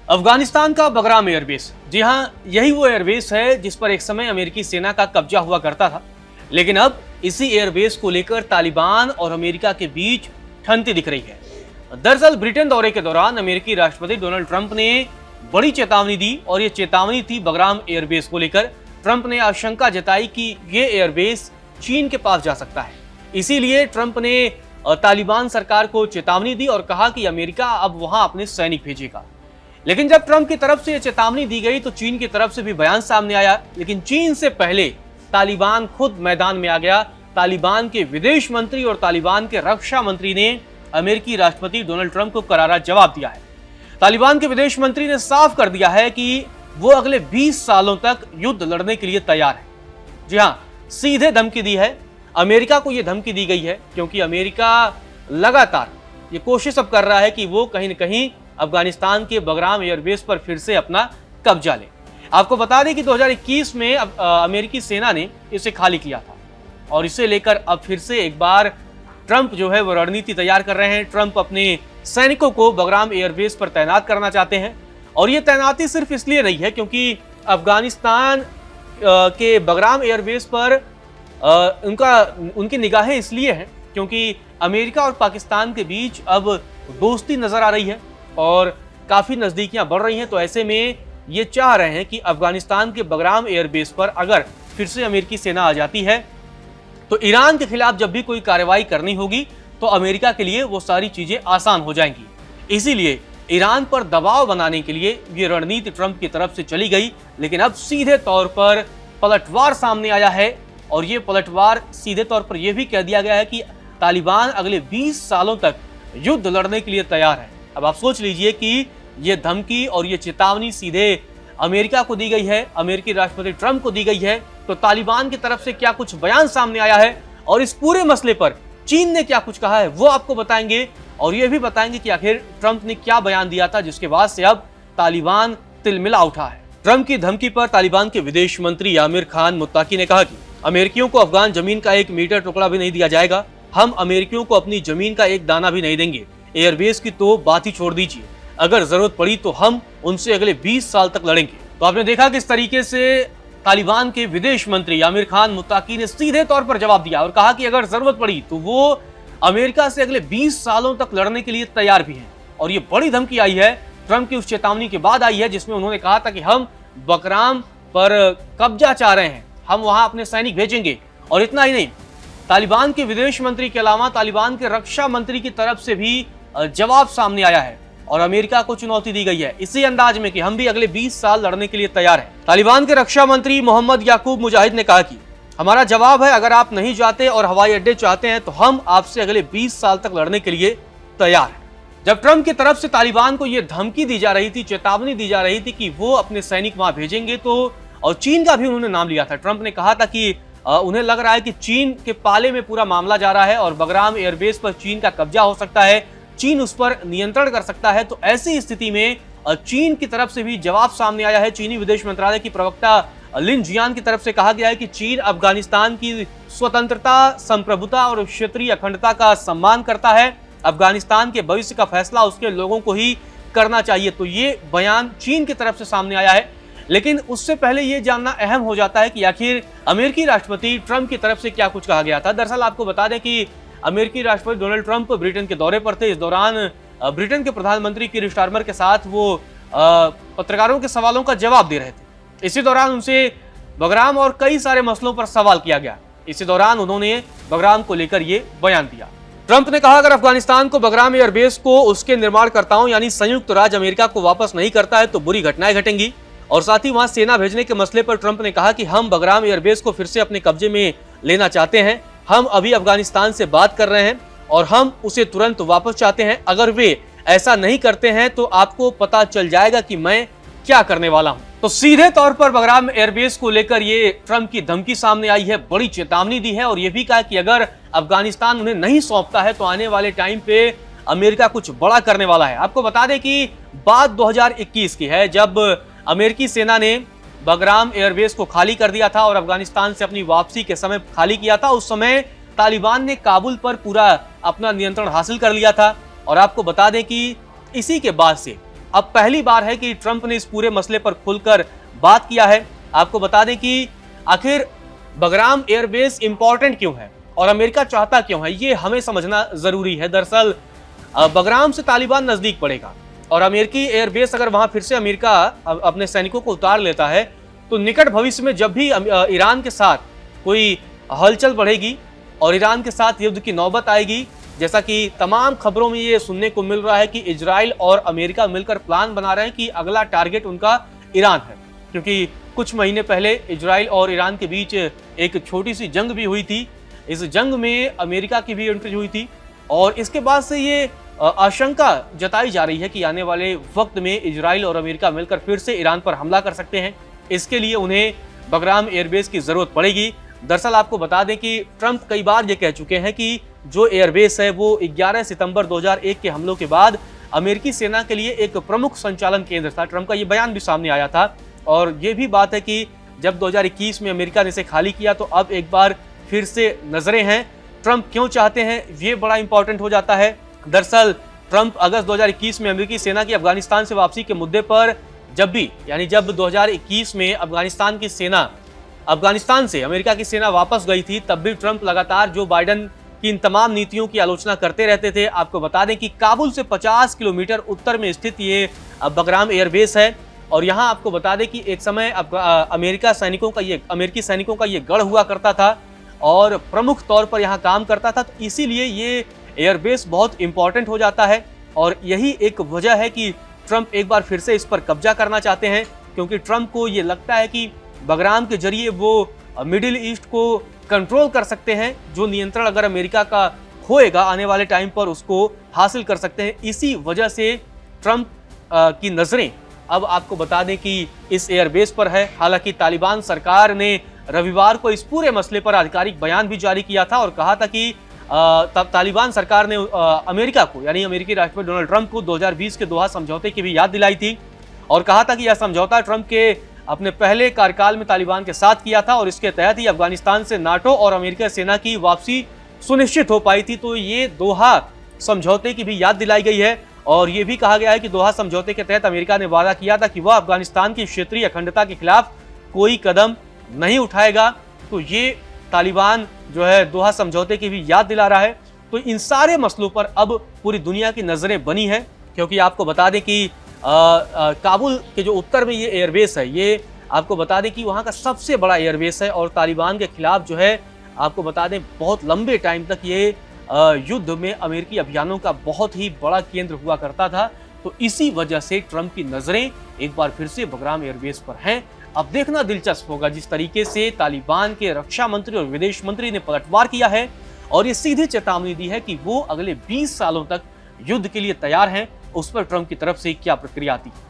अफगानिस्तान का बगराम एयरबेस, जी हाँ, यही वो एयरबेस है जिस पर एक समय अमेरिकी सेना का कब्जा हुआ करता था। लेकिन अब इसी एयरबेस को लेकर तालिबान और अमेरिका के बीच ठनती दिख रही है। दरअसल ब्रिटेन दौरे के दौरान अमेरिकी राष्ट्रपति डोनाल्ड ट्रंप ने बड़ी चेतावनी दी और ये चेतावनी थी बगराम एयरबेस को लेकर। ट्रंप ने आशंका जताई कि ये एयरबेस चीन के पास जा सकता है। इसीलिए ट्रंप ने तालिबान सरकार को चेतावनी दी और कहा कि अमेरिका अब वहां अपने सैनिक भेजेगा। लेकिन जब ट्रंप की तरफ से चेतावनी दी गई तो चीन की तरफ से भी बयान सामने आया। लेकिन चीन से पहले तालिबान खुद मैदान में आ गया। तालिबान के विदेश मंत्री और तालिबान के रक्षा मंत्री ने अमेरिकी राष्ट्रपति डोनाल्ड ट्रंप को करारा जवाब दिया है। तालिबान के विदेश मंत्री ने साफ कर दिया है कि वो अगले 20 सालों तक युद्ध लड़ने के लिए तैयार है। जी हां, सीधे धमकी दी है। अमेरिका को यह धमकी दी गई है क्योंकि अमेरिका लगातार ये कोशिश अब कर रहा है कि वो कहीं न कहीं अफगानिस्तान के बगराम एयरबेस पर फिर से अपना कब्जा ले। आपको बता दें कि 2021 में अमेरिकी सेना ने इसे खाली किया था और इसे लेकर अब फिर से एक बार ट्रंप जो है वो रणनीति तैयार कर रहे हैं। ट्रंप अपने सैनिकों को बगराम एयरबेस पर तैनात करना चाहते हैं और ये तैनाती सिर्फ इसलिए नहीं है क्योंकि अफगानिस्तान के बगराम एयरबेस पर उनकी निगाहें इसलिए हैं क्योंकि अमेरिका और पाकिस्तान के बीच अब दोस्ती नजर आ रही है और काफी नजदीकियां बढ़ रही हैं। तो ऐसे में ये चाह रहे हैं कि अफगानिस्तान के बगराम एयरबेस पर अगर फिर से अमेरिकी सेना आ जाती है तो ईरान के खिलाफ जब भी कोई कार्रवाई करनी होगी तो अमेरिका के लिए वो सारी चीजें आसान हो जाएंगी। इसीलिए ईरान पर दबाव बनाने के लिए ये रणनीति ट्रंप की तरफ से चली गई। लेकिन अब सीधे तौर पर पलटवार सामने आया है और ये पलटवार सीधे तौर पर यह भी कह दिया गया है कि तालिबान अगले 20 सालों तक युद्ध लड़ने के लिए तैयार है। अब आप सोच लीजिए कि ये धमकी और ये चेतावनी सीधे अमेरिका को दी गई है, अमेरिकी राष्ट्रपति ट्रंप को दी गई है। तो तालिबान की तरफ से क्या कुछ बयान सामने आया है और इस पूरे मसले पर चीन ने क्या कुछ कहा है वो आपको बताएंगे और ये भी बताएंगे कि आखिर ट्रंप ने क्या बयान दिया था जिसके बाद से अब तालिबान तिलमिला उठा है। ट्रंप की धमकी पर तालिबान के विदेश मंत्री आमिर खान मुत्ताकी ने कहा कि अमेरिकियों को अफगान जमीन का 1 मीटर टुकड़ा भी नहीं दिया जाएगा। हम अमेरिकियों को अपनी जमीन का 1 दाना भी नहीं देंगे। एयरबेस की तो बात ही छोड़ दीजिए, अगर जरूरत पड़ी तो हम उनसे अगले 20 साल तक लड़ेंगे। तो आपने देखा किस तरीके से तालिबान के विदेश मंत्री आमिर खान मुत्ताकी ने सीधे तौर पर जवाब दिया और कहा कि अगर जरूरत पड़ी तो वो अमेरिका से अगले 20 सालों तक लड़ने के लिए तैयार भी हैं। और ये बड़ी धमकी आई है ट्रंप की उस चेतावनी के बाद आई है जिसमें उन्होंने कहा था कि हम बगराम पर कब्जा चाह रहे हैं, हम वहां अपने सैनिक भेजेंगे। और इतना ही नहीं, तालिबान के विदेश मंत्री के अलावा तालिबान के रक्षा मंत्री की तरफ से भी जवाब सामने आया है और अमेरिका को चुनौती दी गई है इसी अंदाज में कि हम भी अगले 20 साल लड़ने के लिए तैयार हैं। तालिबान के रक्षा मंत्री मोहम्मद याकूब मुजाहिद ने कहा कि हमारा जवाब है, अगर आप नहीं जाते और हवाई अड्डे चाहते हैं तो हम आपसे अगले 20 साल तक लड़ने के लिए तैयार हैं। जब ट्रंप की तरफ से तालिबान को यह धमकी दी जा रही थी, चेतावनी दी जा रही थी कि वो अपने सैनिक वहां भेजेंगे, तो और चीन का भी उन्होंने नाम लिया था। ट्रंप ने कहा था कि उन्हें लग रहा है कि चीन के पाले में पूरा मामला जा रहा है और बगराम एयरबेस पर चीन का कब्जा हो सकता है, चीन उस पर नियंत्रण कर सकता है। तो ऐसी स्थिति में चीन की तरफ से भी जवाब सामने आया है। चीनी विदेश मंत्रालय की प्रवक्ता लिन जियान की तरफ से कहा गया है कि चीन अफगानिस्तान की स्वतंत्रता, संप्रभुता और क्षेत्रीय अखंडता का सम्मान करता है। अफगानिस्तान के भविष्य का फैसला उसके लोगों को ही करना चाहिए। तो ये बयान चीन की तरफ से सामने आया है। लेकिन उससे पहले ये जानना अहम हो जाता है कि आखिर अमेरिकी राष्ट्रपति ट्रंप की तरफ से क्या कुछ कहा गया था। दरअसल आपको बता दें कि अमेरिकी राष्ट्रपति डोनाल्ड ट्रंप ब्रिटेन के दौरे पर थे। इस दौरान ब्रिटेन के प्रधानमंत्री कीर स्टारमर के साथ वो पत्रकारों के सवालों का जवाब दे रहे थे। इसी दौरान उनसे बगराम और कई सारे मसलों पर सवाल किया गया। इसी दौरान उन्होंने बगराम को लेकर ये बयान दिया। ट्रंप ने कहा, अगर अफगानिस्तान को बगराम एयरबेस को उसके निर्माणकर्ताओं यानी संयुक्त राज्य अमेरिका को वापस नहीं करता है तो बुरी घटनाएं घटेंगी। और साथ ही वहां सेना भेजने के मसले पर ट्रंप ने कहा कि हम बगराम एयरबेस को फिर से अपने कब्जे में लेना चाहते हैं। हम अभी अफगानिस्तान से बात कर रहे हैं और हम उसे तुरंत वापस चाहते हैं। अगर वे ऐसा नहीं करते हैं तो आपको पता चल जाएगा कि मैं क्या करने वाला हूं। तो सीधे तौर पर बगराम एयरबेस को लेकर ये ट्रंप की धमकी सामने आई है, बड़ी चेतावनी दी है और यह भी कहा कि अगर अफगानिस्तान उन्हें नहीं सौंपता है तो आने वाले टाइम पे अमेरिका कुछ बड़ा करने वाला है। आपको बता दें कि बात 2021 की है जब अमेरिकी सेना ने बगराम एयरबेस को खाली कर दिया था और अफगानिस्तान से अपनी वापसी के समय खाली किया था। उस समय तालिबान ने काबुल पर पूरा अपना नियंत्रण हासिल कर लिया था और आपको बता दें कि इसी के बाद से अब पहली बार है कि ट्रंप ने इस पूरे मसले पर खुलकर बात किया है। आपको बता दें कि आखिर बगराम एयरबेस इंपॉर्टेंट क्यों है और अमेरिका चाहता क्यों है, ये हमें समझना जरूरी है। दरअसल बगराम से तालिबान नजदीक पड़ेगा और अमेरिकी एयरबेस अगर वहां फिर से अमेरिका अपने सैनिकों को उतार लेता है तो निकट भविष्य में जब भी ईरान के साथ कोई हलचल बढ़ेगी और ईरान के साथ युद्ध की नौबत आएगी, जैसा कि तमाम खबरों में ये सुनने को मिल रहा है कि इजराइल और अमेरिका मिलकर प्लान बना रहे हैं कि अगला टारगेट उनका ईरान है, क्योंकि कुछ महीने पहले इजराइल और ईरान के बीच एक छोटी सी जंग भी हुई थी। इस जंग में अमेरिका की भी एंट्री हुई थी और इसके बाद से ये आशंका जताई जा रही है कि आने वाले वक्त में इजराइल और अमेरिका मिलकर फिर से ईरान पर हमला कर सकते हैं। इसके लिए उन्हें बगराम एयरबेस की जरूरत पड़ेगी। दरअसल आपको बता दें कि ट्रंप कई बार ये कह चुके हैं कि जो एयरबेस है वो 11 सितंबर 2001 के हमलों के बाद अमेरिकी सेना के लिए एक प्रमुख संचालन केंद्र था। ट्रंप का ये बयान भी सामने आया था और ये भी बात है कि जब 2021 में अमेरिका ने इसे खाली किया तो अब एक बार फिर से नजरें हैं। ट्रंप क्यों चाहते हैं, ये बड़ा इंपॉर्टेंट हो जाता है। दरअसल ट्रंप अगस्त 2021 में अमेरिकी सेना की अफगानिस्तान से वापसी के मुद्दे पर जब 2021 में अफगानिस्तान की सेना अफगानिस्तान से अमेरिका की सेना वापस गई थी, तब भी ट्रंप लगातार जो बाइडेन की इन तमाम नीतियों की आलोचना करते रहते थे। आपको बता दें कि काबुल से 50 किलोमीटर उत्तर में स्थित ये बगराम एयरबेस है और यहाँ आपको बता दें कि एक समय अमेरिकी सैनिकों का ये गढ़ हुआ करता था और प्रमुख तौर पर यहाँ काम करता था, तो इसीलिए ये एयरबेस बहुत इंपॉर्टेंट हो जाता है और यही एक वजह है कि ट्रंप एक बार फिर से इस पर कब्जा करना चाहते हैं, क्योंकि ट्रंप को ये लगता है कि बगराम के जरिए वो मिडिल ईस्ट को कंट्रोल कर सकते हैं। जो नियंत्रण अगर अमेरिका का होएगा आने वाले टाइम पर उसको हासिल कर सकते हैं। इसी वजह से ट्रंप की नजरें अब आपको बता दें कि इस एयरबेस पर है। हालांकि तालिबान सरकार ने रविवार को इस पूरे मसले पर आधिकारिक बयान भी जारी किया था और कहा था कि तालिबान सरकार ने अमेरिका को यानी अमेरिकी राष्ट्रपति डोनाल्ड ट्रंप को 2020 के दोहा समझौते की भी याद दिलाई थी और कहा था कि यह समझौता ट्रंप के अपने पहले कार्यकाल में तालिबान के साथ किया था और इसके तहत ही अफगानिस्तान से नाटो और अमेरिकी सेना की वापसी सुनिश्चित हो पाई थी। तो ये दोहा समझौते की भी याद दिलाई गई है और ये भी कहा गया है कि दोहा समझौते के तहत अमेरिका ने वादा किया था कि वह अफगानिस्तान की क्षेत्रीय अखंडता के खिलाफ कोई कदम नहीं उठाएगा। तो ये तालिबान जो है दोहा समझौते की भी याद दिला रहा है। तो इन सारे मसलों पर अब पूरी दुनिया की नजरें बनी है, क्योंकि आपको बता दें कि काबुल के जो उत्तर में ये एयरबेस है, ये आपको बता दें कि वहाँ का सबसे बड़ा एयरबेस है और तालिबान के खिलाफ जो है आपको बता दें बहुत लंबे टाइम तक ये युद्ध में अमेरिकी अभियानों का बहुत ही बड़ा केंद्र हुआ करता था। तो इसी वजह से ट्रंप की नजरें एक बार फिर से बगराम एयरबेस पर हैं। अब देखना दिलचस्प होगा जिस तरीके से तालिबान के रक्षा मंत्री और विदेश मंत्री ने पलटवार किया है और ये सीधी चेतावनी दी है कि वो अगले 20 सालों तक युद्ध के लिए तैयार हैं। उस पर ट्रंप की तरफ से क्या प्रतिक्रिया आती है।